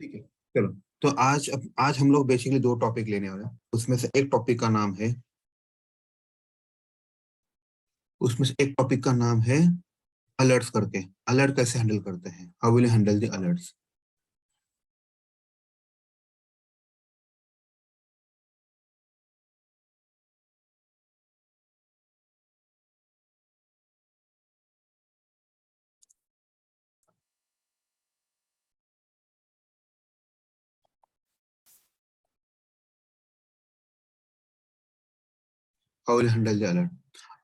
ठीक है, चलो। तो आज हम लोग बेसिकली दो टॉपिक लेने वाले हैं। उसमें से एक टॉपिक का नाम है अलर्ट्स करके। अलर्ट कैसे हैंडल करते हैं, how will handle the alerts. How will handle the alert.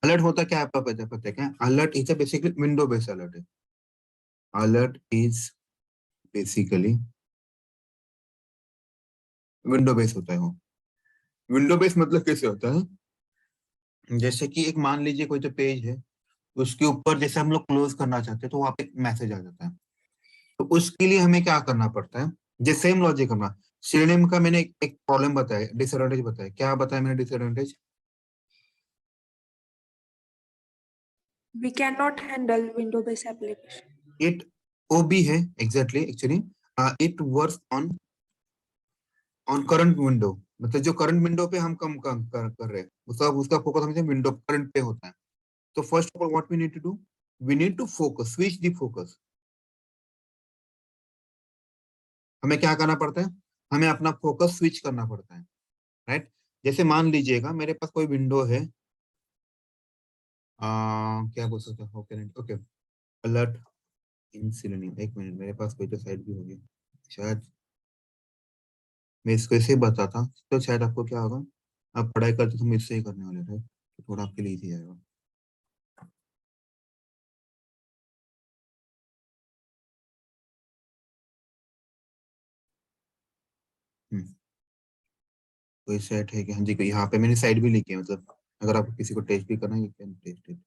Alert होता क्या है, आपको पता है क्या? Alert is a basically window based alert है। Alert is basically window based होता है वो। विंडो बेस्ड मतलब कैसे होता है? जैसे कि एक मान लीजिए कोई तो पेज है, उसके ऊपर जैसे हम लोग क्लोज करना चाहते हैं तो वहां पे एक मैसेज आ जाता है। तो उसके लिए हमें क्या करना पड़ता है? जैसे सेम लॉजिक हमारा सिनोनिम का मैंने एक प्रॉब्लम बताया, डिसएडवांटेज बताया। क्या बताया मैंने disadvantage? We cannot handle window-based application. It O B है exactly actually. It work on on current window. मतलब जो करंट विंडो पे हम कम कर रहे हैं, उसका उसका फोकस हमेशा विंडो करंट पे होता है। तो first of all what we need to do, we need to focus, switch the focus. हमें क्या करना पड़ता है? हमें अपना फोकस स्विच करना पड़ता है, राइट? जैसे मान लीजिएगा मेरे पास कोई विंडो है, क्या बोल सकते हैं, ओके ओके, अलर्ट इन सिनोनिम। एक मिनट, मेरे पास कोई तो साइट भी होगी शायद। मैं इसको ऐसे ही बताता तो शायद आपको क्या होगा, आप पढ़ाई करते तो हम इससे ही करने वाले थे, तो थोड़ा आपके लिए इजी आएगा। हम्म, कोई सेट है कि हाँ जी, कोई यहाँ पे मैंने साइड भी लिखी है, मतलब अगर आपको किसी को टेस्ट भी करना है, you can test it.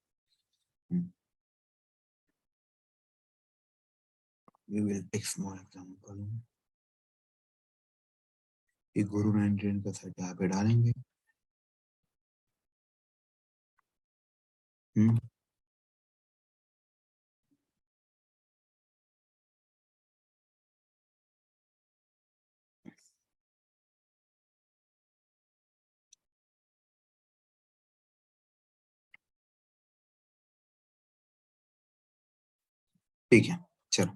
We will take small example. ये गुरु 99 का सेट यहाँ पे डालेंगे। हम्म, ठीक है, चलो।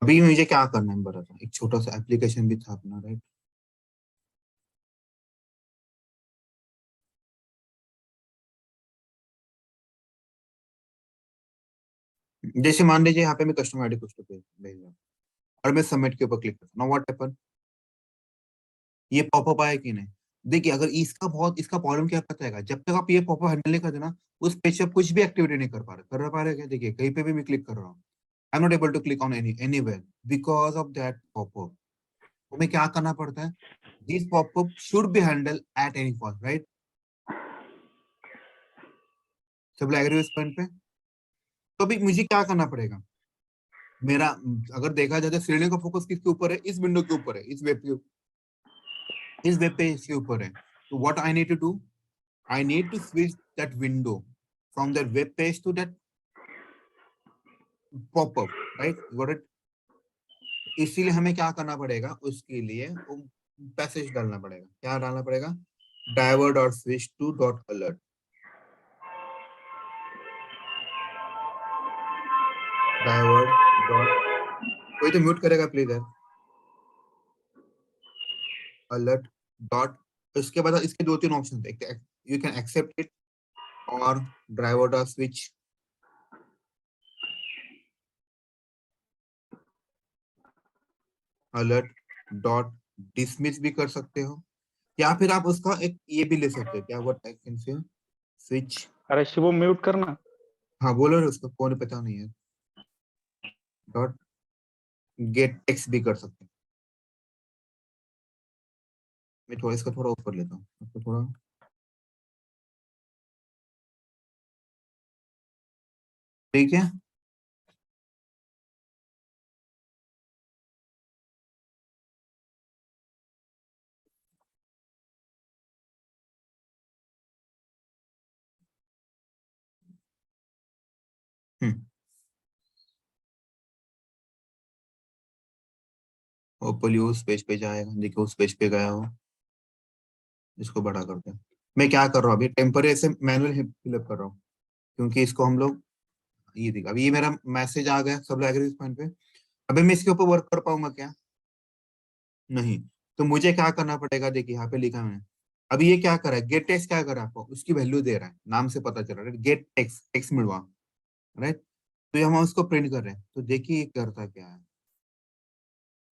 अभी मुझे क्या करना है बता था, एक छोटा सा एप्लीकेशन भी था अपना, राइट? जैसे मान लीजिए यहाँ पे मैं कस्टमर आईडी कुछ तो भेज रहा हूँ और मैं सबमिट के ऊपर क्लिक करता हूँ, व्हाट हैपन? ये पॉपअप आया कि नहीं? देखिए, अगर इसका प्रॉब्लम क्या पता है, जब तक आप ये पॉपअप हैंडल नहीं करते ना, उस पेज पे आप कुछ भी एक्टिविटी नहीं कर पा रहे क्या? देखिए कहीं पे भी मैं क्लिक कर रहा हूँ, I am not able to click on anywhere because of that popup. हमें क्या करना पड़ता है? This popup should be handle at any cost, right? सब लोग एग्री इस पॉइंट पे? तो अभी मुझे क्या करना पड़ेगा? मेरा अगर देखा जाए तो श्रेणी का फोकस किसके ऊपर है? इस विंडो के ऊपर है, इस वेब पेज के ऊपर है। तो what I need to do, I need to switch that window from that web page to that pop-up, right? Got it? इसीलिए हमें क्या करना पड़ेगा, उसके लिए पैसेज डालना पड़ेगा। क्या डालना पड़ेगा? डाइवर्ट और switch to dot alert. Divert dot, कोई तो म्यूट करेगा प्लीज यार। अलर्ट डॉट, इसके बाद इसके दो तीन ऑप्शन थे, यू कैन एक्सेप्ट इट और driver dot switch. Alert dot dismiss भी कर सकते हो, या फिर आप उसका एक ये भी ले सकते हो, क्या what I can say switch. अरे शिवम म्यूट करना। हाँ बोलो रे, उसका कौन पता नहीं है। डॉट गेट टेक्स्ट भी कर सकते हैं। मैं थोड़ा इसका थोड़ा ऊपर लेता हूँ, इसको थोड़ा। ठीक है। हम्म, होपफुली उस पेज पे जाएगा। देखिए उस पेज पे गया हो, इसको बड़ा करते हैं। मैं क्या कर रहा हूँ अभी, टेम्पररी से मैनुअल फिलअप कर रहा हूँ, क्योंकि इसको हम लोग, ये देखिए अभी ये मेरा मैसेज आ गया, सब लोग एग्री इस पॉइंट पे। अभी मैं इसके ऊपर वर्क कर पाऊंगा क्या? नहीं। तो मुझे क्या करना पड़ेगा, देखिए यहाँ पे लिखा मैंने। अभी ये क्या कर रहा है, गेट टेक्स्ट क्या कर रहा है, आपको उसकी वैल्यू दे रहा है, नाम से पता चल रहा है, गेट टेक्स्ट टेक्स्ट मिलवा, राइट। तो ये हम उसको प्रिंट कर रहे हैं, तो देखिए ये करता क्या है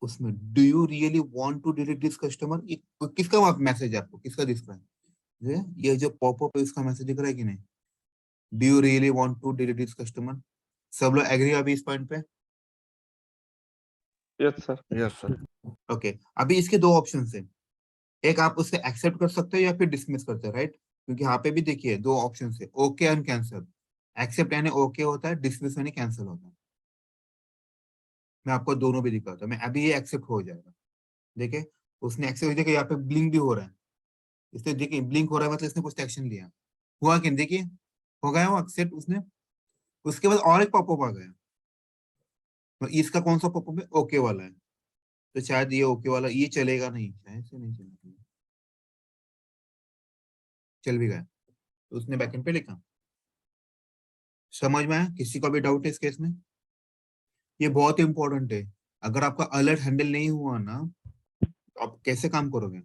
उसमें, do you really want to delete this customer, किसका मैसेज है, आपको किसका दिख रहा है? ये जो पॉपअप है इसका मैसेज दिख रहा है कि नहीं? Do you really want to delete this customer? सब लोग एग्री अभी इस पॉइंट पे? Yes sir. Yes sir. Okay, अभी इसके दो ऑप्शन है, एक आप उससे एक्सेप्ट कर सकते हो या फिर डिसमिस करते हो, राइट। क्योंकि यहाँ पे भी देखिए दो ऑप्शन है, ओके एंड कैंसिल। एक्सेप्ट यानी ओके होता है, डिसमिस यानी कैंसिल होता है। मैं आपको दोनों भी दिखाता हूँ। मैं अभी ये एक्सेप्ट हो जाएगा, देखिए उसने एक्सेप्ट, देखिए यहाँ पे ब्लिंक भी हो रहा है, इसने देखिए ब्लिंक हो रहा है, मतलब इसने कुछ एक्शन लिया, हुआ कि नहीं? देखिए हो गया वो एक्सेप्ट उसने। उसके बाद और एक पॉपअप आ गया, तो इसका कौन सा पॉपअप है, ओके वाला है। तो शायद ये ओके वाला ये चलेगा नहीं, शायद से नहीं चलेगा, चल भी गया, तो उसने बैकएंड पे लिखा। समझ में आया? किसी को भी डाउट है इस केस में? ये बहुत इंपॉर्टेंट है। अगर आपका अलर्ट हैंडल नहीं हुआ ना, तो आप कैसे काम करोगे?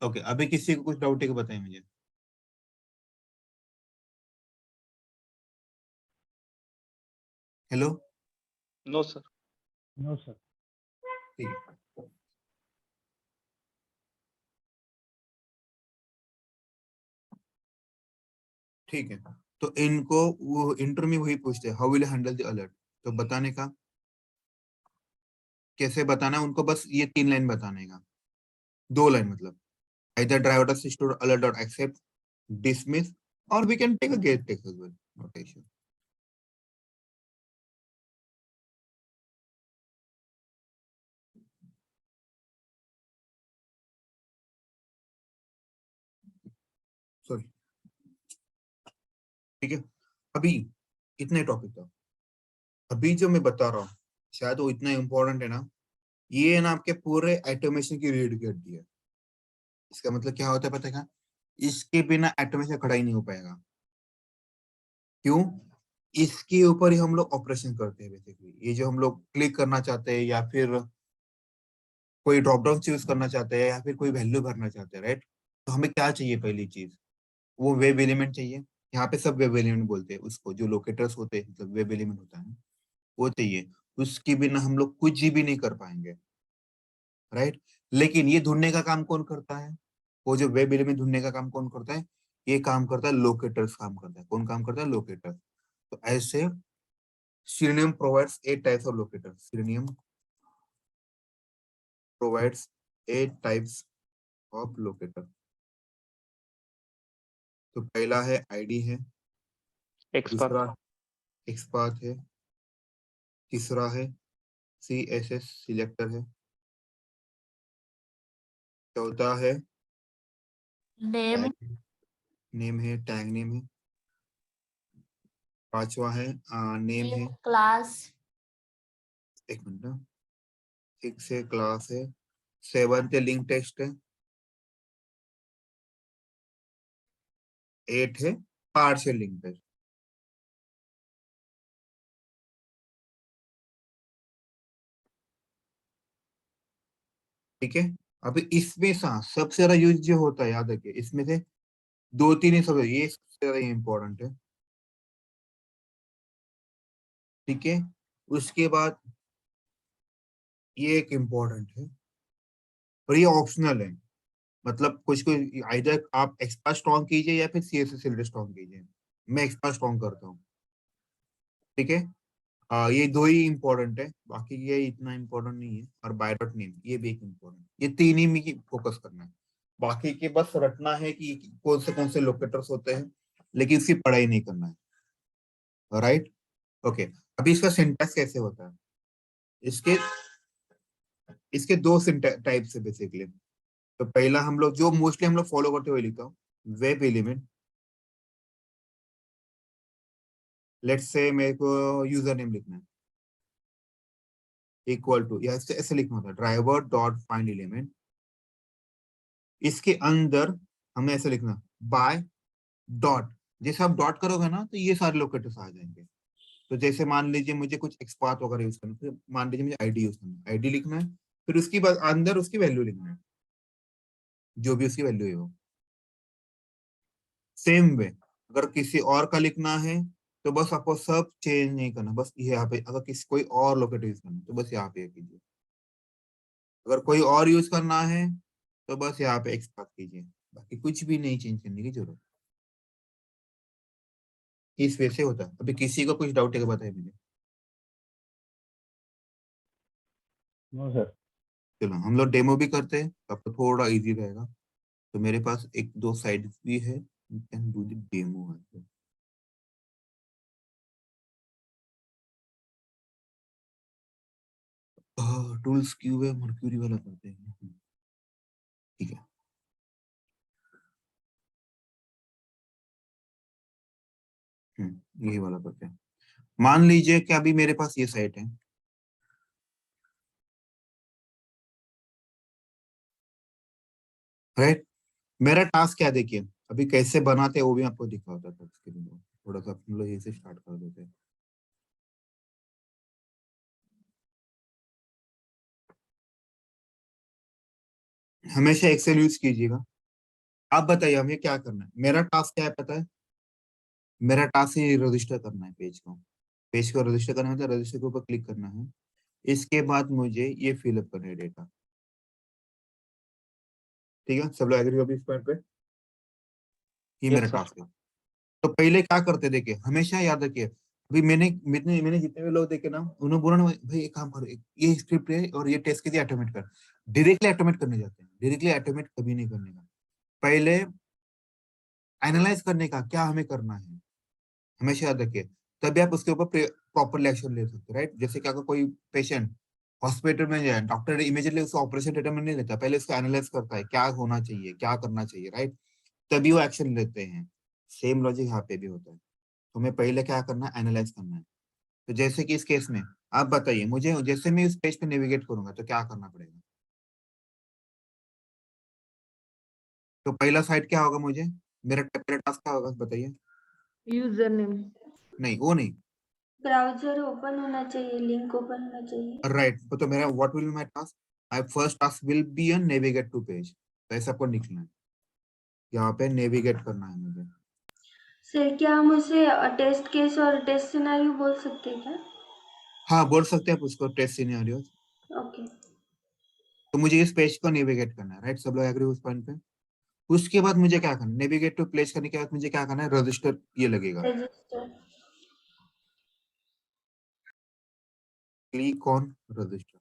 ओके, अभी किसी को कुछ डाउट है तो बताएं मुझे। Hello, no sir. No sir. ठीक है। ठीक है, तो इनको वो इंटरव्यू में वही पूछते हैं, how will handle the alert. तो बताने का कैसे बताना है उनको, बस ये 3 लाइन बताने का, 2 लाइन मतलब, either driver does store alert dot accept, dismiss, or we can take a get text as well, notation. Sorry, ठीक है। अभी इतने टॉपिक था, अभी जो मैं बता रहा हूँ शायद वो इतना इंपॉर्टेंट है ना, ये है ना आपके पूरे ऑटोमेशन की रीड कर दी है। इसका मतलब क्या होता है पता है क्या? इसके बिना ऑटोमेशन खड़ा ही नहीं हो पाएगा। क्यों? इसके ऊपर ही हम लोग ऑपरेशन करते हैं बेसिकली। ये जो हम लोग क्लिक करना चाहते हैं या फिर कोई ड्रॉप डाउन चूज करना चाहते हैं या फिर कोई वैल्यू भरना चाहते हैं, राइट। तो हमें क्या चाहिए, पहली चीज वो वेब एलिमेंट चाहिए। यहाँ पे सब वेब एलिमेंट बोलते हैं उसको, जो लोकेटर्स होते हैं मतलब वेब एलिमेंट होता है, वो चाहिए। उसके बिना हम लोग कुछ भी नहीं कर पाएंगे, राइट। लेकिन ये ढूंढने का काम कौन करता है? वो जो वेब एलिमेंट ढूंढने का काम कौन करता है? ये काम करता है लोकेटर्स, काम करता है। कौन काम करता है? लोकेटर। तो ऐसे Selenium provides 8 types of locators. Selenium provides 8 types of locator. तो पहला है आईडी है, एक्सपाथ। दूसरा एक्सपाथ है, तीसरा है CSS सिलेक्टर है, चौथा है नेम नेम है, टैग नेम है, पांचवा है नेम है, क्लास एक मिनट, 6 है क्लास है, 7 है लिंक टेक्स्ट है, 8 है पार्शियल लिंक टेक्स्ट। ठीक है। अभी इसमें सबसे ज्यादा यूज जो होता है, याद रखिए इसमें से 2-3 ही सब, ये सबसे ज्यादा इम्पोर्टेंट है। ठीक है, उसके बाद ये एक इम्पोर्टेंट है और ये ऑप्शनल है, मतलब कुछ कुछ आइदर आप एक्सपर्ट स्ट्रॉन्ग कीजिए या फिर CSS सिलेक्टर स्ट्रॉन्ग कीजिए। मैं एक्सपर्ट स्ट्रॉन्ग करता हूँ, ठीक है। ये दो ही इम्पोर्टेंट है, बाकी ये इतना इम्पोर्टेंट नहीं है। और बाय डॉट नेम ये भी एक इम्पोर्टेंट, ये 3 ही में फोकस करना है। बाकी के बस रटना है कि कौन से लोकेटर्स होते हैं, लेकिन इसकी पढ़ाई नहीं करना है, राइट। ओके, अभी इसका सिंटैक्स कैसे होता है? इसके इसके दो टाइप्स है बेसिकली। तो पहला हम लोग जो मोस्टली हम लोग फॉलो करते हुए लिखता हूँ, वेब एलिमेंट, लेट्स से मेरे को यूजर नेम लिखना है, इक्वल टू, या ऐसे लिखना होता है ड्राइवर डॉट फाइंड एलिमेंट, इसके अंदर हमें ऐसे लिखना बाय डॉट, जैसे आप डॉट करोगे ना तो ये सारे लोकेटर्स आ जाएंगे। तो जैसे मान लीजिए मुझे कुछ एक्सपाथ वगैरह यूज करना है, तो मान लीजिए मुझे आईडी यूज करना है, आईडी लिखना है, फिर उसके बाद अंदर उसकी वैल्यू लिखना है, जो भी उसकी वैल्यू है वो। सेम वे अगर किसी और का लिखना है तो बस आपको सब चेंज नहीं करना, बस ये यहाँ पे अगर किसी कोई और लोकेटर यूज करना है तो बस यहाँ पे कीजिए, अगर कोई और यूज करना है तो बस यहाँ पे एक्सपाथ कीजिए, बाकी कुछ भी नहीं चेंज करने की जरूरत। इस वे से होता है। अभी किसी को कुछ डाउट है तो बताइए मुझे। No sir. चलो हम लोग डेमो भी करते हैं, आपको थोड़ा इजी रहेगा। तो मेरे पास एक दो साइड भी है, you can do the demo. Tools Q है, मर्क्यूरी वाला करते हैं, ठीक है। यही वाला करते हैं। मान लीजिए कि अभी मेरे पास ये साइट है, राइट। मेरा टास्क क्या है देखिए, अभी कैसे बनाते हैं वो भी आपको दिखा होता था, उसके लिए थोड़ा सा हम लोग यही से स्टार्ट कर देते हैं। हमेशा एक्सेल यूज कीजिएगा। आप बताइए हमें क्या करना है, मेरा टास्क क्या है पता है? मेरा टास्क है रजिस्टर करना है पेज को। पेज को रजिस्टर करना है, मतलब रजिस्टर के ऊपर क्लिक करना है, इसके बाद मुझे ये फिलअप करना है डेटा। ठीक है, सब लोग एग्री हो अभी इस पॉइंट पे? ये मेरा Yes, sir. टास्क है। तो पहले क्या करते देखिए, हमेशा याद रखिए, अभी मैंने मैंने मैंने जितने भी लोग देखे ना, उन्होंने बोला ना भाई एक काम करो, ये स्क्रिप्ट है और ये टेस्ट के लिए ऑटोमेट कर। डायरेक्टली ऑटोमेट करने जाते हैं, डायरेक्टली ऑटोमेट कभी नहीं करने का। पहले एनालाइज करने का क्या हमें करना है, हमेशा याद रखिए, तभी आप उसके ऊपर प्रॉपर एक्शन ले सकते हो, राइट। जैसे कि अगर कोई पेशेंट हॉस्पिटल में जाए, डॉक्टर इमीडिएटली उसको ऑपरेशन थिएटर में नहीं लेता, पहले उसको एनालाइज करता है क्या होना चाहिए, क्या करना चाहिए, राइट, तभी वो एक्शन लेते हैं। सेम लॉजिक यहाँ पे भी होता है। तुम्हें पहले क्या करना है, एनालाइज करना है। तो जैसे कि इस केस में आप बताइए मुझे, जैसे मैं इस पेज पे नेविगेट करूंगा तो क्या करना पड़ेगा? तो पहला साइट क्या होगा मुझे, मेरा टास्क क्या होगा बताइए? User name. नहीं वो नहीं, ब्राउजर ओपन होना चाहिए, लिंक ओपन होना चाहिए। राइट। तो मेरा what will my task, I first task will be a navigate to page, तो ऐसा आपको लिखना है, यहाँ पे नेविगेट करना है मुझे। सर क्या हम उसे टेस्ट केस और टेस्ट सिनेरियो बोल सकते हैं क्या? हाँ बोल सकते हैं आप उसको टेस्ट सिनेरियो। ओके। तो मुझे इस पेज को नेविगेट करना है, राइट, सब लोग एग्री उस पॉइंट पे? उसके बाद मुझे क्या करना है, नेविगेट टू प्लेस करने के बाद मुझे क्या करना है, रजिस्टर ये लगेगा, रजिस्टर। Click on register.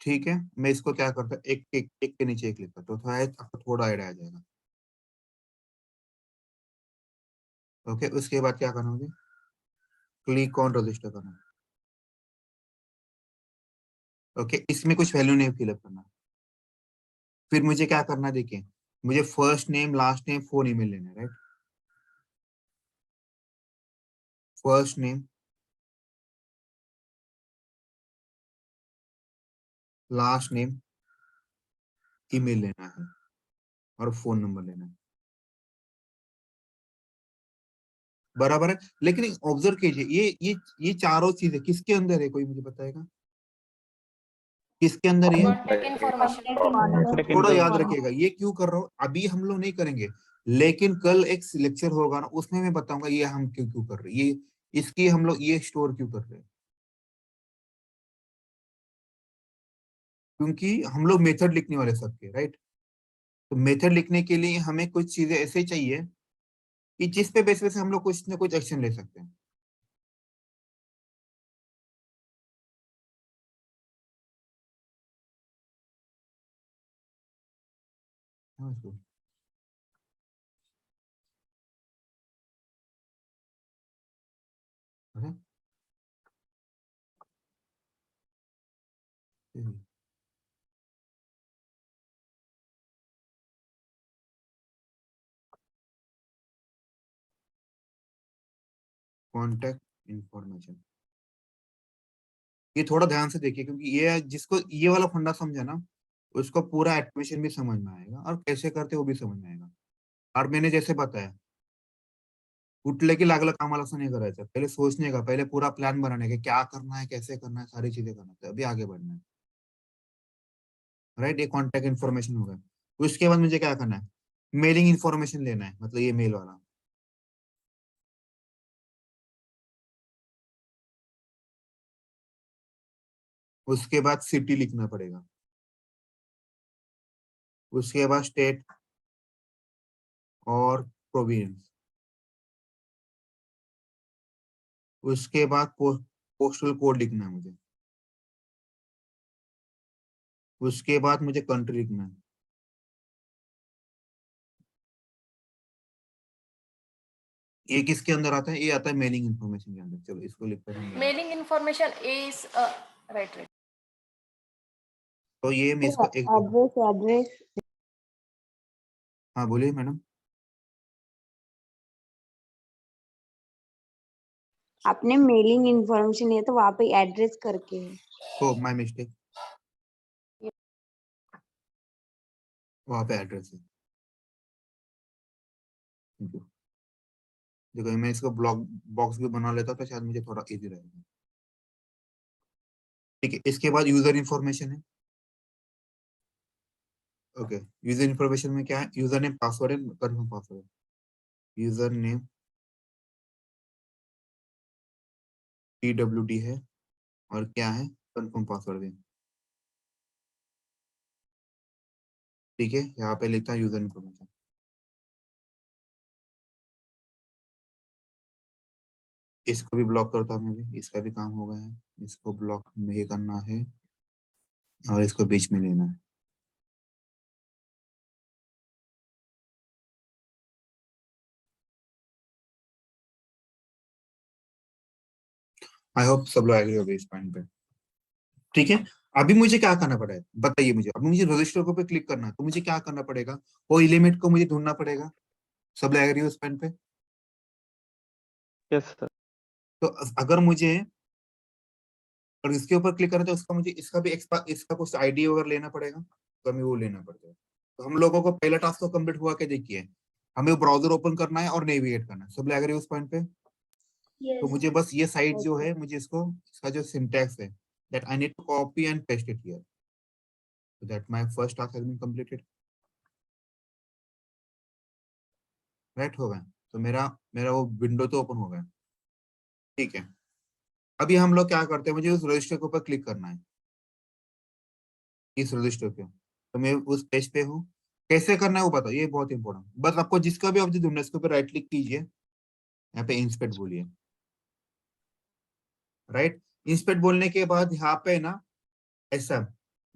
ठीक है, मैं इसको क्या करता हूँ, एक के नीचे एक लिखता हूँ, तो आपको थोड़ा आइडिया आ जाएगा। ओके, उसके बाद क्या करना मुझे, क्लिक ऑन रजिस्टर करना। ओके, इसमें कुछ वैल्यू नहीं फिलअप करना। फिर मुझे क्या करना है देखिए, मुझे first name last name 4 email लेना है, right. First name, last name, email लेना है और फोन नंबर लेना है, बराबर है। लेकिन ऑब्जर्व कीजिए, ये चारों चीजें किसके अंदर है, कोई मुझे बताएगा किसके अंदर है? Contact information. Contact थोड़ा याद information. रखिएगा, ये क्यों कर रहा हूँ, अभी हम लोग नहीं करेंगे, लेकिन कल एक लेक्चर होगा ना, उसमें मैं बताऊंगा ये हम क्यों क्यों कर रहे हैं, ये इसकी हम लोग ये स्टोर क्यों कर रहे हैं। क्योंकि हम लोग मेथड लिखने वाले सबके, राइट। तो मेथड लिखने के लिए हमें कुछ चीजें ऐसे चाहिए कि जिस पे बेसिस से हम लोग कुछ ना कुछ एक्शन ले सकते हैं। हाँ, इसको- अरे, कॉन्टैक्ट इंफॉर्मेशन। ये थोड़ा ध्यान से देखिए, क्योंकि ये जिसको ये वाला फंडा समझा ना, उसको पूरा एटोमेशन भी समझ में आएगा और कैसे करते वो भी समझ में आएगा। और मैंने जैसे बताया, कुठले की लागलं कामाला असं नाही करायचं, पहले सोचने का, पहले पूरा प्लान बनाने का, क्या करना है, कैसे करना है, सारी चीजें करना है, अभी आगे बढ़ना है। राइट, ये कॉन्टैक्ट इन्फॉर्मेशन होगा। उसके बाद मुझे क्या करना है, मेलिंग इन्फॉर्मेशन लेना है, मतलब ये मेल वाला। उसके बाद सिटी लिखना पड़ेगा, उसके बाद स्टेट और प्रोविंस, उसके बाद पोस्टल कोड लिखना है मुझे, उसके बाद मुझे कंट्री लिखना है। ये किसके अंदर आता है, ये आता है मेलिंग इन्फॉर्मेशन के अंदर। चलो इसको लिखते हैं। Mailing information is right. तो ये मैं इसको एक, एड्रेस हाँ बोलिए मैडम। आपने मेलिंग इन्फॉर्मेशन है तो वहाँ पे एड्रेस करके है। हो, माय मिस्टेक, वहाँ पे एड्रेस है। Thank you। देखो मैं इसको ब्लॉक बॉक्स भी बना लेता तो शायद मुझे थोड़ा इजी रहेगा। ठीक है, इसके बाद यूजर इन्फॉर्मेशन है। ओके, यूजर इन्फॉर्मेशन में क्या है, यूजर नेम पासवर्ड है, confirm password, user name TWD है, और क्या है, कंफर्म पासवर्ड है। ठीक है, यहाँ पे लिखता है यूजर इन्फॉर्मेशन। इसको भी ब्लॉक करता हूँ मैं भी, इसका भी काम हो गया है। इसको ब्लॉक नहीं करना है और इसको बीच में लेना है। आई होप सब लोग एग्री हो गए इस पॉइंट पे। ठीक है, अभी मुझे क्या करना पड़ेगा बताइए मुझे। अभी मुझे रजिस्टर को पे क्लिक करना है, तो मुझे क्या करना पड़ेगा, वो एलिमेंट को मुझे ढूंढना पड़ेगा। सब लोग एग्री हो इस पॉइंट पे। Yes, sir. तो अगर मुझे और इसके ऊपर क्लिक करें तो उसका मुझे इसका भी इसका कुछ आईडी वगैरह लेना पड़ेगा, तो हमें वो लेना पड़ता है। तो हम लोगों को पहला टास्क तो कंप्लीट हुआ के देखिए, हमें ब्राउजर ओपन करना है और नेविगेट करना है। सब लग रहे हैं उस पॉइंट पे। तो Yes. मुझे बस ये साइड जो है, मुझे इसको इसका जो सिंटैक्स है, that I need to copy and paste it here, so that my first task has been completed. Right, हो गया। तो मेरा मेरा वो विंडो तो ओपन हो गया। ठीक है, अभी हम लोग क्या करते हैं, मुझे उस रजिस्टर के ऊपर क्लिक करना है, इस रजिस्टर पे। तो मैं उस पेज पे हूँ, कैसे करना है वो बताओ, ये बहुत इंपॉर्टेंट। बस आपको जिसका भी ऑब्जेक्ट ढूंढना है इसके ऊपर राइट क्लिक कीजिए, यहाँ पे इंस्पेक्ट बोलिए। राइट, इंस्पेक्ट बोलने के बाद यहाँ पे ना ऐसा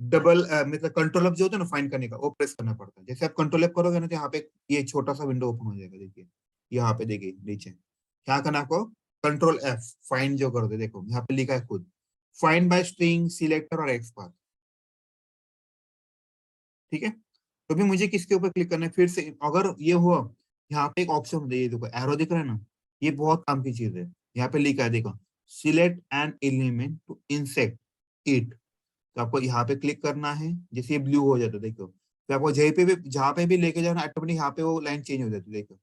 डबल मतलब कंट्रोल एफ जो होता है ना फाइंड करने का, वो प्रेस करना पड़ता है। जैसे आप कंट्रोल एफ करोगे ना तो यहाँ पे ये छोटा सा विंडो ओपन हो जाएगा। देखिए यहाँ पे, देखिए नीचे क्या करना आपको, कंट्रोल एफ फाइंड जो कर दे। देखो यहाँ पे लिखा है खुद, फाइंड बाय स्ट्रिंग, सिलेक्टर और एक्सपाथ। ठीक है, तो भी मुझे किसके ऊपर क्लिक करना है फिर से, अगर ये हुआ यहाँ पे एक ऑप्शन होता है, ये देखो एरो दिख रहा है ना, ये बहुत काम की चीज है। यहाँ पे लिखा है देखो, select an element to inspect it. तो आपको यहाँ पे क्लिक करना है, जैसे ये ब्लू हो जाता है देखो, तो आपको जहाँ पे भी लेके जाना ऑटोमेटिक यहाँ पे वो लाइन चेंज हो जाती है। देखो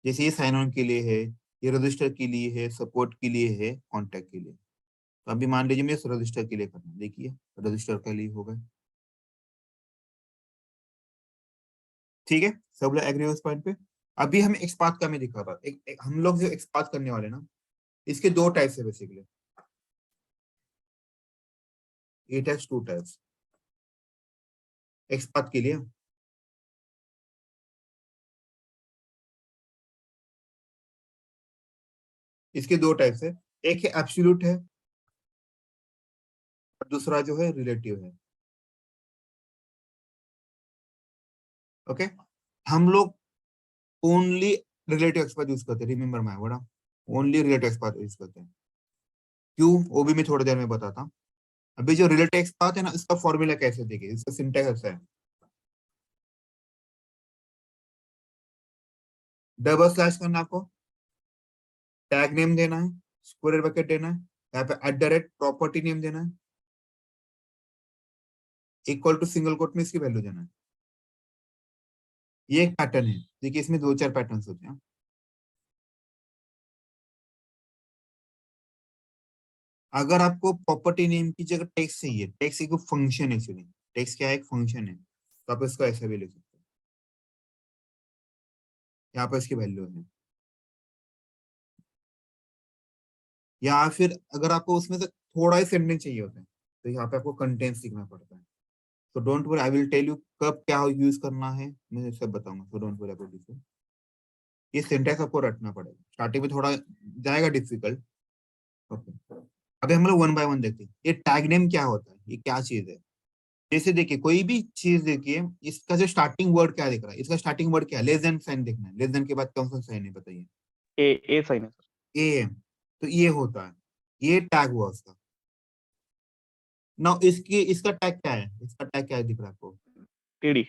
जैसे ये साइन ऑन के लिए है, ये रजिस्टर के लिए है, सपोर्ट के लिए है, कॉन्टैक्ट के लिए। तो अभी मान लीजिए मैं इस रजिस्टर के लिए करना, देखिए रजिस्टर के लिए हो गया। ठीक है, सब लोग एग्री हो इस पॉइंट पे। अभी हम एक्सपाथ का मैं दिखा रहा, हम लोग जो एक्सपाथ करने वाले ना, इसके दो टाइप्स है basically, it has two types XPath के लिए। इसके दो टाइप्स है, एक है एब्सोल्यूट है और दूसरा जो है रिलेटिव है। ओके, हम लोग ओनली रिलेटिव एक्सपाथ यूज करते हैं, remember my word, only relative XPath use करते हैं। क्यों, वो भी मैं थोड़ी देर में बताता हूँ। अभी जो रिलेटिव एक्सपाथ है ना, इसका फॉर्मूला कैसे देखिए, इसका सिंटैक्स ऐसा है, डबल स्लैश करना आपको, टैग नेम देना है, स्क्वायर ब्रैकेट देना है, यहाँ पे @ प्रॉपर्टी नेम देना है, इक्वल टू सिंगल कोट में इसकी वैल्यू देना है। ये एक पैटर्न है। देखिए इसमें 2-4 पैटर्न्स होते हैं। अगर आपको प्रॉपर्टी नेम की जगह टेक्स्ट चाहिए, टेक्स्ट एक फंक्शन है, एक्चुअली टेक्स्ट क्या है, एक फंक्शन है, तो आप इसको ऐसे भी लिख सकते हैं। यहाँ पर इसकी वैल्यू है। या फिर अगर आपको उसमें से थोड़ा ही सेंटेंस चाहिए होता है तो यहाँ पे आपको कंटेंट्स लिखना पड़ता है। तो don't worry, I will tell you कब क्या यूज करना है, मैं सब बताऊंगा। So don't worry about this. ये सेंटेंस आपको रटना पड़ेगा, स्टार्टिंग में थोड़ा जाएगा डिफिकल्ट। ओके, अभी हम लोग 1 बाय 1 देखते हैं। ये टैग नेम क्या होता है, ये क्या चीज है। जैसे देखिए कोई भी चीज देखिए, इसका जो स्टार्टिंग वर्ड क्या दिख रहा है, इसका स्टार्टिंग वर्ड क्या है, लेस देन साइन देखना है। लेस देन के बाद कौन सा साइन है बताइए, ए साइन है सर। ए। तो ये होता है, ये टैग हुआ उसका। नाउ इसका टैग क्या है, इसका टैग क्या है दिख रहा है आपको, टीडी।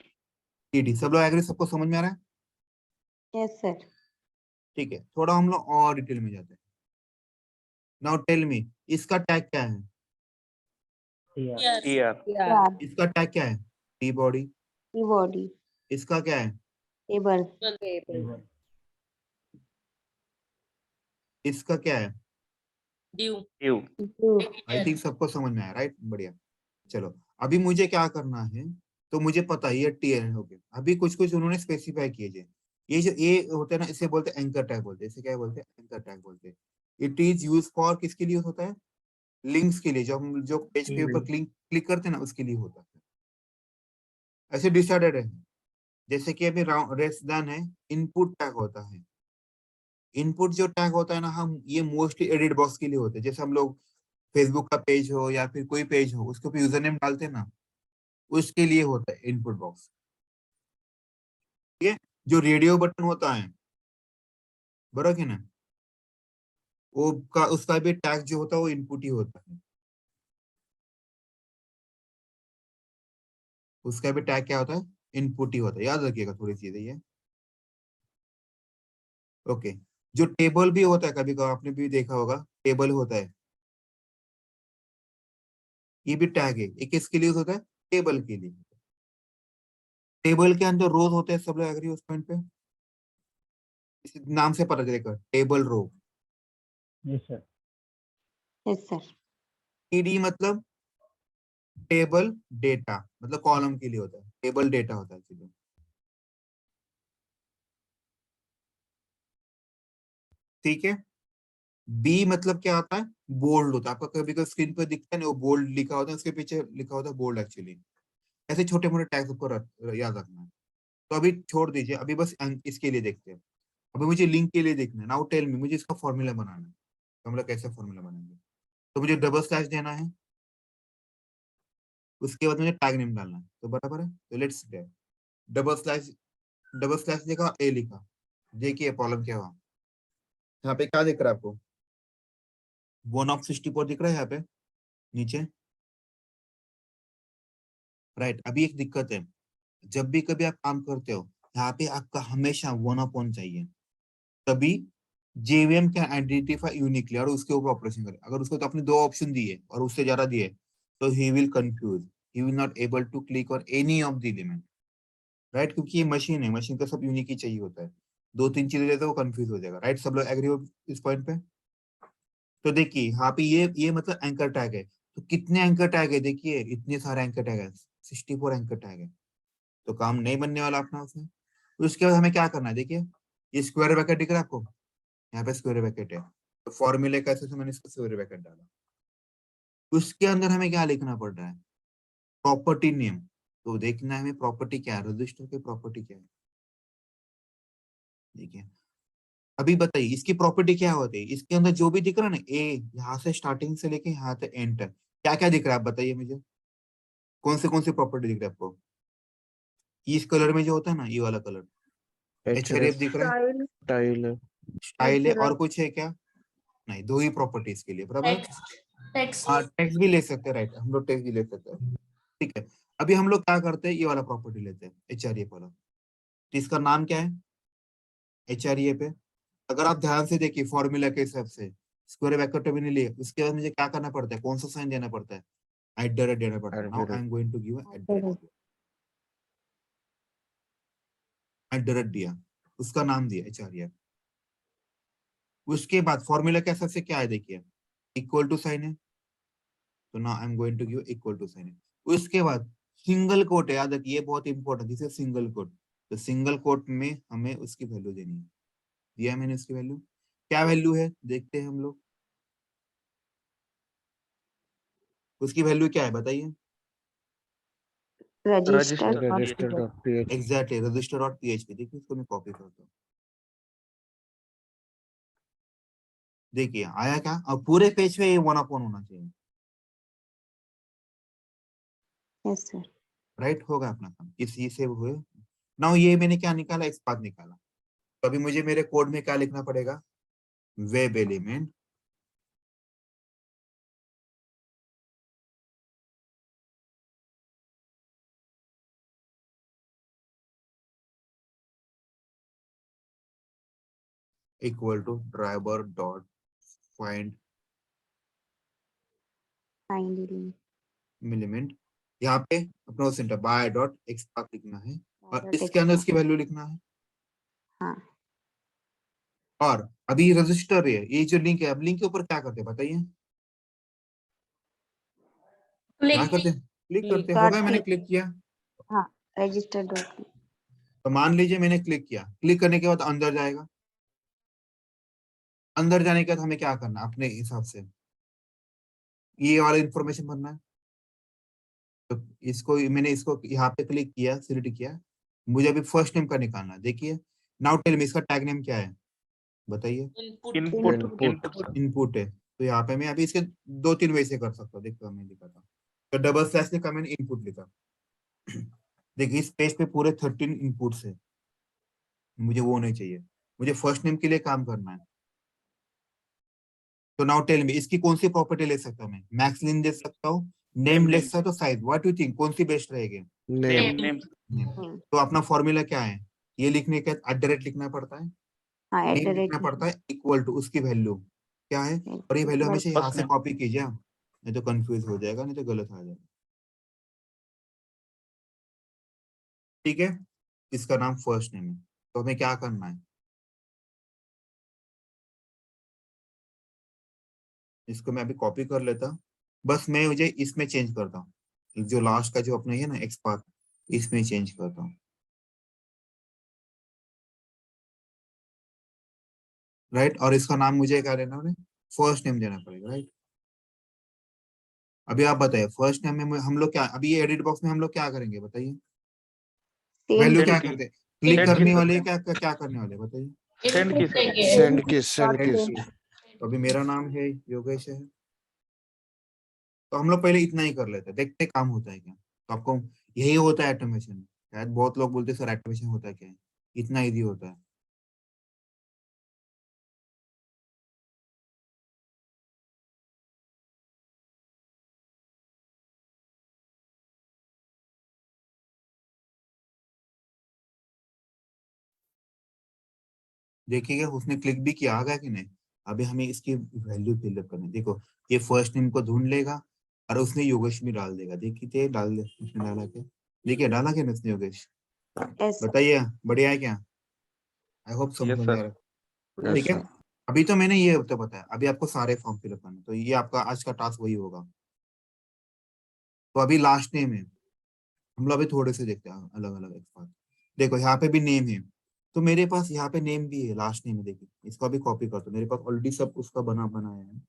टीडी। सब लोग एग्री, सबको समझ में आ रहा है। Yes sir. ठीक है, थोड़ा हम लोग और डिटेल में जाते हैं। नाउ टेल मी, इसका टैग क्या है, टीआर। इसका टैग क्या है, टी बॉडी। बॉडी इसका क्या है, टेबल इसका क्या है, यू। आई थिंक सबको समझ में आया, राइट, बढ़िया। चलो अभी मुझे क्या करना है, तो मुझे पता है ये टी है। ओके, अभी कुछ कुछ उन्होंने स्पेसिफाई किए थे। ये जो ए होता है ना, इसे बोलते हैं एंकर टैग बोलते हैं। इसे क्या बोलते हैं, एंकर टैग बोलते हैं। इट इज यूज फॉर, किसके लिए होता है, लिंक्स के लिए। जो हम जो पेज के ऊपर क्लिक करते हैं ना, उसके लिए होता है। ऐसे डिसाइडेड है। जैसे कि अभी रेस डन है, इनपुट टैग होता है। इनपुट जो टैग होता है ना, हम ये मोस्टली एडिट बॉक्स के लिए होते हैं। जैसे हम लोग फेसबुक का पेज हो या फिर कोई पेज हो, उसके ऊपर यूजर नेम डालते हैं ना, उसके लिए होता है इनपुट बॉक्स। ठीक है, जो रेडियो बटन होता है, बराबर है ना, वो का उसका भी टैग जो होता है वो इनपुट ही होता है। उसका भी टैग क्या होता है, इनपुट ही होता है। याद रखिएगा थोड़ी चीजें ये। ओके, जो टेबल भी होता है, कभी कभी आपने भी देखा होगा, टेबल होता है, ये भी टैग है। ये किसके लिए होता है, टेबल के लिए। टेबल के अंदर रोज होते हैं, सब लोग एग्री उस पॉइंट पे। इस नाम से पता चलेगा, table row. Yes sir. Yes sir. TD मतलब टेबल डेटा, मतलब कॉलम के लिए होता है, टेबल डेटा होता है चीजें। ठीक है, बी मतलब क्या आता है, बोल्ड होता है। आपका कभी कभी स्क्रीन पर दिखता है ना, वो बोल्ड लिखा होता है, उसके पीछे लिखा होता है बोल्ड एक्चुअली। ऐसे छोटे मोटे टैग्स आपको याद रखना है। तो अभी छोड़ दीजिए, अभी बस इसके लिए देखते हैं। अभी मुझे लिंक के लिए देखना है। नाउ टेल मी, मुझे इसका फॉर्मूला बनाना है। तो हम लोग कैसे फॉर्मूला बनाएंगे, तो मुझे डबल स्लैश देना है, उसके बाद मुझे टैग नेम डालना है। तो बराबर है, तो लेट्स डबल स्लैश लिखा, ए लिखा। देखिए प्रॉब्लम क्या हुआ, यहाँ पे क्या दिख रहा है आपको, 1/64 दिख रहा है यहाँ पे नीचे, राइट। अभी एक दिक्कत है, जब भी कभी आप काम करते हो, यहाँ पे आपका हमेशा 1/1 चाहिए, तभी जेवीएम कैन आइडेंटिफाई यूनिकली और उसके ऊपर ऑपरेशन करे। अगर उसको तो अपने 2 ऑप्शन दिए और उससे ज्यादा दिए, तो he will confuse, he will not able to click on any of the element, right. क्योंकि ये मशीन है, मशीन का सब यूनिक ही चाहिए होता है। 2-3 चीजें देते वो कंफ्यूज हो जाएगा, राइट। सब लोग एग्री हो इस पॉइंट पे। तो देखिए यहाँ पे ये मतलब एंकर टैग है। तो कितने एंकर टैग है, देखिए इतने सारे एंकर टैग है, 64 एंकर टैग है। तो काम नहीं बनने वाला अपना उसमें। तो उसके बाद हमें क्या करना है, देखिए ये स्क्वायर ब्रैकेट दिख रहा है आपको, यहाँ पे स्क्वायर ब्रैकेट है। तो फॉर्मूले कैसे से मैंने इसको स्क्वायर ब्रैकेट डाला। उसके अंदर हमें क्या लिखना पड़ रहा है, प्रॉपर्टी नेम। तो देखना है हमें प्रॉपर्टी क्या है, रजिस्टर की प्रॉपर्टी क्या है। देखिए अभी बताइए इसकी प्रॉपर्टी क्या होती है। इसके अंदर जो भी दिख रहा है ना, ए यहाँ से स्टार्टिंग से लेके यहाँ तक एंटर, क्या क्या दिख रहा है आप बताइए मुझे, कौन से प्रॉपर्टी दिख रहा है आपको। इस कलर में जो होता है ना, ये वाला कलर एचआरएफ दिख रहा है, स्टाइल। स्टाइल है, और कुछ है क्या, नहीं, 2 ही प्रॉपर्टीज के लिए, बराबर। टेक्स्ट हाँ टेक्स्ट भी ले सकते हैं, राइट, हम लोग टेक्स्ट भी ले सकते हैं। ठीक है, अभी हम लोग क्या करते हैं, ये वाला प्रॉपर्टी लेते हैं एचआरएफ वाला। तो इसका नाम क्या है, एचआरएफ पे अगर आप ध्यान से देखिए फॉर्मूला के हिसाब से स्क्वायर ब्रैकेट में नहीं लिए, उसके बाद मुझे क्या करना पड़ता है, कौन सा साइन देना पड़ता है, एट द रेट देना पड़ता है। Now I am going to give at the rate, at the rate दिया, उसका नाम दिया एचआरएफ। उसके बाद फॉर्मूला के हिसाब से क्या है देखिए, इक्वल टू साइन है, तो now I am going to give equal to sign है। उसके बाद सिंगल कोट है, याद रखिए ये बहुत important, this is single quote. तो सिंगल कोट में हमें उसकी वैल्यू देनी है, दिया मैंने उसकी वैल्यू, क्या वैल्यू है देखते हैं हम लोग, उसकी वैल्यू क्या है बताइए, register register.php exactly register dot PHP. देखिए इसको मैं कॉपी करता हूँ, देखिए आया क्या, अब पूरे पेज पे ये 1/1 होना चाहिए, यस सर। राइट, होगा अपना काम इसी से हुए। नाउ ये मैंने क्या निकाला, एक्स पाथ निकाला, तो अभी मुझे मेरे कोड में क्या लिखना पड़ेगा, web element equal to driver dot find element, यहाँ पे अपना centre by dot xpath लिखना है, और इसके अंदर इसकी वैल्यू लिखना है। हाँ। और अभी रजिस्टर है, ये जो लिंक है, अब लिंक के ऊपर क्या करते हैं बताइए, क्या करते हैं, क्लिक करते हैं, होगा मैंने क्लिक किया, हाँ, रजिस्टर डॉट। तो मान लीजिए मैंने क्लिक किया, क्लिक करने के बाद अंदर जाएगा, अंदर जाने के बाद हमें क्या करना, अपने हिसाब से ये वाला इंफॉर्मेशन भरना है। तो इसको मैंने इसको यहाँ पे क्लिक किया, सिलेक्ट किया, मुझे अभी फर्स्ट नेम का निकालना है। देखिए नाउ टेल मी इसका टैग नेम क्या है बताइए, इनपुट है, तो यहाँ पे मैं अभी इसके 2-3 वे से कर सकता हूँ, देखो मैं दिखाता हूँ। तो डबल स्लैश लिखा मैंने, इनपुट लिखा, देखिए इस पेज पे पूरे 13 इनपुट्स है, मुझे वो नहीं चाहिए, मुझे फर्स्ट नेम के लिए काम करना है। तो नाउ टेल मी इसकी कौन सी प्रॉपर्टी ले सकता हूँ मैं, मैक्स लिन दे सकता हूँ, नेम ले सकता हूँ, तो साइज, व्हाट यू थिंक कौन सी बेस्ट रहेगी, name तो अपना फॉर्मूला क्या है, ये लिखने के बाद @ लिखना पड़ता है, हाँ, एट द नेम रेट लिखना पड़ता है, इक्वल टू उसकी वैल्यू क्या है, और ये वैल्यू हमेशा यहाँ से कॉपी कीजिए, नहीं तो कंफ्यूज हो जाएगा, नहीं तो गलत आ जाएगा, ठीक है। इसका नाम फर्स्ट नेम है, तो हमें क्या करना है, इसको मैं अभी कॉपी कर लेता हूँ, बस मैं मुझे इसमें चेंज करता हूँ, जो लास्ट का जो अपने है ना एक्स पाथ, इसमें चेंज करता हूँ, राइट, और इसका नाम मुझे क्या देना है, फर्स्ट नेम देना पड़ेगा, राइट। अभी आप बताइए फर्स्ट नेम में हम लोग क्या, अभी ये एडिट बॉक्स में हम लोग क्या करेंगे बताइए, वैल्यू क्या करते हैं, क्लिक करने वाले क्या क्या करने वाले बताइए, send keys तो अभी मेरा नाम है योगेश है, तो हम लोग पहले इतना ही कर लेते हैं, देखते हैं काम होता है क्या, तो आपको यही होता है ऑटोमेशन में, शायद बहुत लोग बोलते हैं सर ऑटोमेशन होता है क्या है, इतना इजी होता है, देखिएगा उसने क्लिक भी किया, आ गया कि नहीं। अभी हमें इसकी वैल्यू फिलअप करनी है, देखो ये फर्स्ट नेम को ढूंढ लेगा, और उसने योगेश भी डाल देगा, देखिए डाल दे, उसने डाला क्या, देखिए डाला क्या उसने योगेश, यस बताइए बढ़िया है क्या, आई होप समझ Yes, में आ sir. रहा है, ठीक है। अभी तो मैंने ये तो बताया, अभी आपको सारे फॉर्म फिलअप करने, तो ये आपका आज का टास्क वही होगा। तो अभी लास्ट नेम है, हम लोग अभी थोड़े से देखते हैं अलग अलग एक साथ, देखो यहाँ पे भी नेम है, तो मेरे पास यहाँ पे नेम भी है, लास्ट नेम है, देखिए इसको अभी कॉपी करता हूँ, मेरे पास ऑलरेडी सब उसका बनाया है,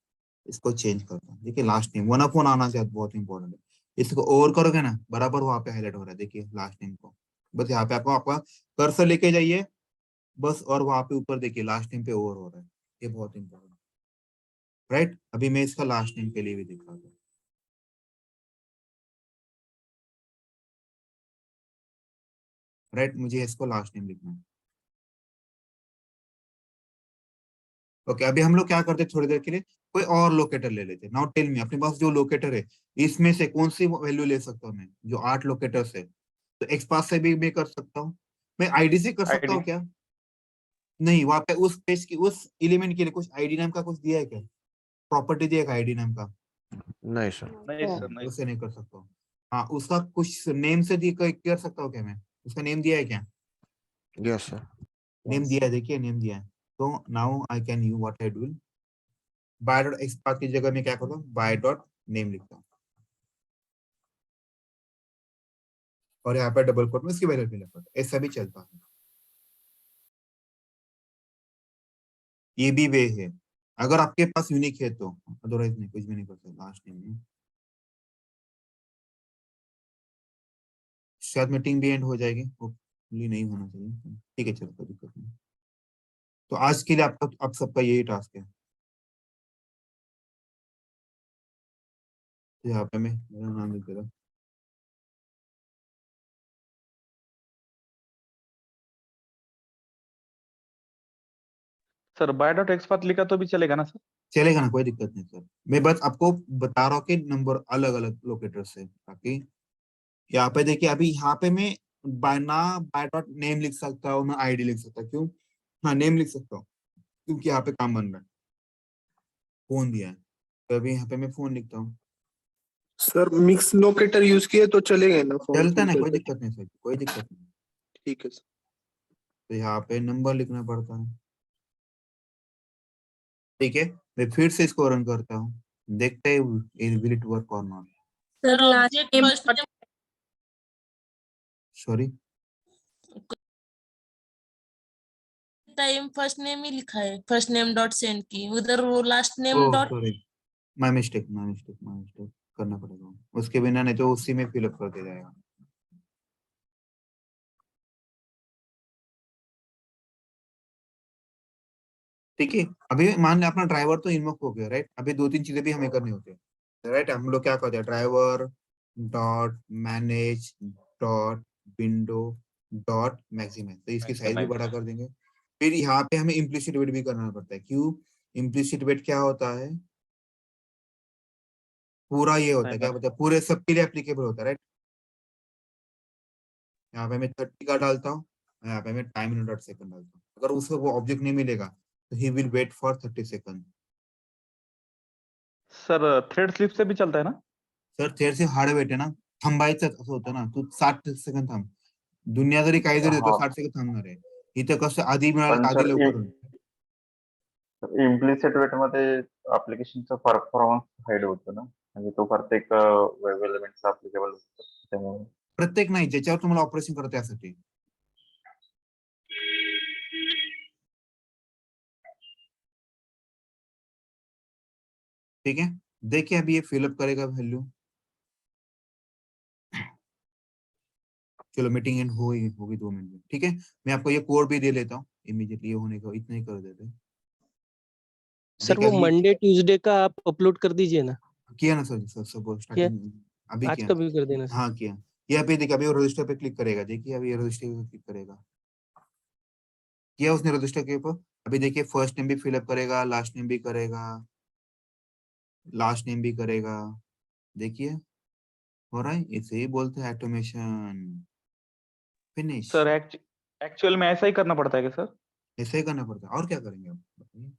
इसको चेंज करता हूँ, देखिए लास्ट नेम 1/1 आना चाहिए, बहुत इंपॉर्टेंट है, इसको ओवर करोगे ना बराबर वहां पे हाईलाइट हो रहा है, देखिए लास्ट नेम को, बस यहाँ पे आपको आपका कर्सर लेके जाइए बस, और वहां पे ऊपर देखिए लास्ट नेम पे ओवर हो रहा है, ये बहुत इंपॉर्टेंट, राइट। अभी मैं इसका लास्ट नेम के लिए भी दिखा दूँ, राइट, मुझे इसको लास्ट नेम लिखना है, ओके। अभी हम लोग क्या करते हैं, थोड़ी देर के लिए कोई और लोकेटर ले लेते हैं। नाउ टेल मी अपने पास जो लोकेटर है, इसमें से कौन सी वैल्यू ले सकता हूँ मैं, जो 8 लोकेटर्स है, तो एक्स पास से भी मैं कर सकता हूँ, मैं आईडी से कर सकता हूँ ID क्या, नहीं, वहां पे उस पेज की उस एलिमेंट के लिए कुछ आईडी नाम का कुछ दिया है क्या? प्रॉपर्टी दिया है आईडी नाम का? नहीं सर। नहीं सर, नहीं। उससे नहीं कर सकता हूँ। हाँ, उसका कुछ नेम से कर सकता हूँ क्या मैं? उसका नेम दिया है क्या? Yes sir. नेम दिया है, देखिए नेम दिया है। तो now I can you what I do, by dot xpath की जगह में क्या करता हूँ, बाय डॉट नेम लिखता हूँ और यहाँ पे डबल कोट में इसकी वैल्यू फिल करता हूँ। ऐसा भी चलता है, ये भी वे है अगर आपके पास यूनिक है तो, अदरवाइज नहीं, कुछ भी नहीं कर सकता। लास्ट नेम में शायद मीटिंग भी एंड हो जाएगी, होपफुली नहीं होना चाहिए। ठीक है, चलो कोई दिक्कत नहीं। तो आज के लिए आपका आप सबका यही टास्क है। तो यहाँ पे मैं मेरा नाम लिख देता। सर बाय डॉट एक्सपाथ लिखा तो भी चलेगा ना सर? चलेगा ना, कोई दिक्कत नहीं सर। मैं बस आपको बता रहा हूँ कि नंबर अलग अलग लोकेटर से, ताकि यहाँ पे देखिए अभी यहाँ पे मैं बाय डॉट नेम लिख सकता हूँ ना आईडी लिख सकता हूँ। क्यों? हाँ, नेम लिख सकता हूँ क्योंकि यहाँ पे काम बन रहा है, फोन दिया है, तो अभी यहाँ पे मैं फोन लिखता हूँ। सर मिक्स लोकेटर यूज किए तो चलेगा ना? फोन चलता ना, कोई करके? दिक्कत नहीं सर, कोई दिक्कत नहीं। ठीक है सर। तो यहाँ पे नंबर लिखना पड़ता है। ठीक है, मैं फिर से इसको रन करता हूँ, देखते हैं विल इट वर्क और not. Sir last name sorry, time first name ही लिखा है, फर्स्ट नेम डॉट सेंड की, उधर वो last name oh dot. Sorry, my mistake करना पड़ेगा, उसके बिना नहीं तो उसी में फिलअप कर दिया जाएगा। ठीक है, अभी मान लें अपना ड्राइवर तो इन्वोक हो गया, राइट? अभी दो तीन चीजें भी हमें करनी होती है, राइट? हम लोग क्या करते हैं, driver dot manage dot window dot maximize, तो इसकी साइज भी बड़ा कर देंगे। फिर यहाँ पे हमें इम्प्लिसिट वेट भी करना पड़ता है। क्यों? इम्प्लिसिट वेट क्या होता है? पूरा ये होता है, क्या बोलते हैं, पूरे सबके लिए एप्लीकेबल होता है, राइट? यहाँ पे मैं 30 का डालता हूँ, यहाँ पे मैं टाइम इन डॉट सेकंड डालता हूँ। अगर उसको वो ऑब्जेक्ट नहीं मिलेगा तो he will wait for 30 second. Sir thread sleep से भी चलता है ना? सर थेर से हार्ड वेट आहे ना, थांबायचं असं होतं ना, तू 60 सेकंद थांब, दुनिया जरी काही जरी तो 60 सेकंद थांबणार आहे. इथं कसं आधी मिळालं पण तर आधी सर लवकर होईल. इम्प्लिसिट वेट मध्ये ऍप्लिकेशनचा परफॉर्मन्स हाईड होतो ना, म्हणजे तो प्रत्येक वेब एलिमेंटचा ऍप्लिकेबल होतो त्यामुळे. प्रत्येक नाही, ज्याच्यावर तुम्हाला ऑपरेशन करत त्यासाठी. ठीक है, देखिए अभी ये फिलअप करेगा वैल्यू। चलो मीटिंग एंड होगी 2 मिनट में। ठीक है, मैं आपको ये कोड भी दे लेता हूँ इमीडिएटली, ये होने को इतना ही कर देते हैं। सर वो मंडे ट्यूसडे का आप अपलोड कर दीजिए ना। किया ना सर, सब स्टार्टिंग अभी आज किया। का भी कर देना सर। हाँ किया, ये अभी देखिए, अभी रजिस्टर पे क्लिक करेगा, देखिए अभी रजिस्टर पे क्लिक करेगा, किया उसने रजिस्टर के ऊपर। अभी देखिए फर्स्ट नेम भी फिलअप करेगा, लास्ट नेम भी करेगा, लास्ट नेम भी करेगा, देखिए हो रहा है। इसे ही बोलते हैं ऑटोमेशन। फिनिश। सर एक्चुअल में ऐसा ही करना पड़ता है क्या सर? ऐसा ही करना पड़ता है, और क्या करेंगे आप बताइए।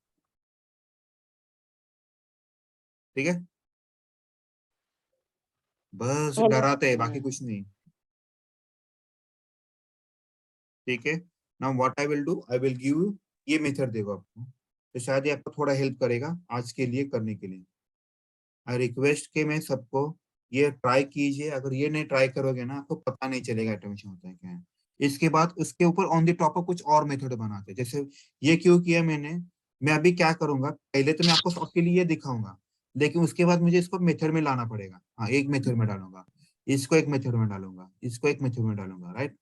ठीक है, बस डराते हैं, बाकी कुछ नहीं। ठीक है, now what I will do, I will give you ये मेथड देगा आपको, तो शायद ये आपको थोड़ा हेल्प करेगा आज के लिए करने के लिए। आई रिक्वेस्ट के मैं सबको ये ट्राई कीजिए, अगर ये नहीं ट्राई करोगे ना आपको पता नहीं चलेगा ऑटोमेशन होता है क्या है। इसके बाद उसके ऊपर ऑन द टॉप कुछ और मेथड बनाते हैं, जैसे ये क्यों किया मैंने, मैं अभी क्या करूंगा, पहले तो मैं आपको सबके लिए ये दिखाऊंगा, लेकिन उसके बाद मुझे इसको मेथड में लाना पड़ेगा। हाँ, एक मेथड में डालूंगा, इसको एक मेथड में डालूंगा, इसको एक मेथड में डालूंगा, राइट?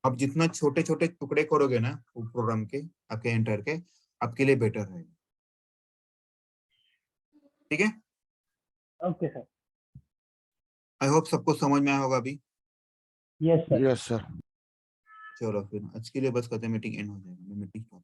अब जितना छोटे छोटे टुकड़े करोगे ना प्रोग्राम के, आपके एंटर के, आपके लिए बेटर रहेगा। ठीक है, ओके सर। आई होप सबको समझ में आया होगा अभी। Yes sir. Yes sir. चलो फिर आज के लिए बस करते हैं, मीटिंग एंड हो जाएगा, मैं मीटिंग स्टॉप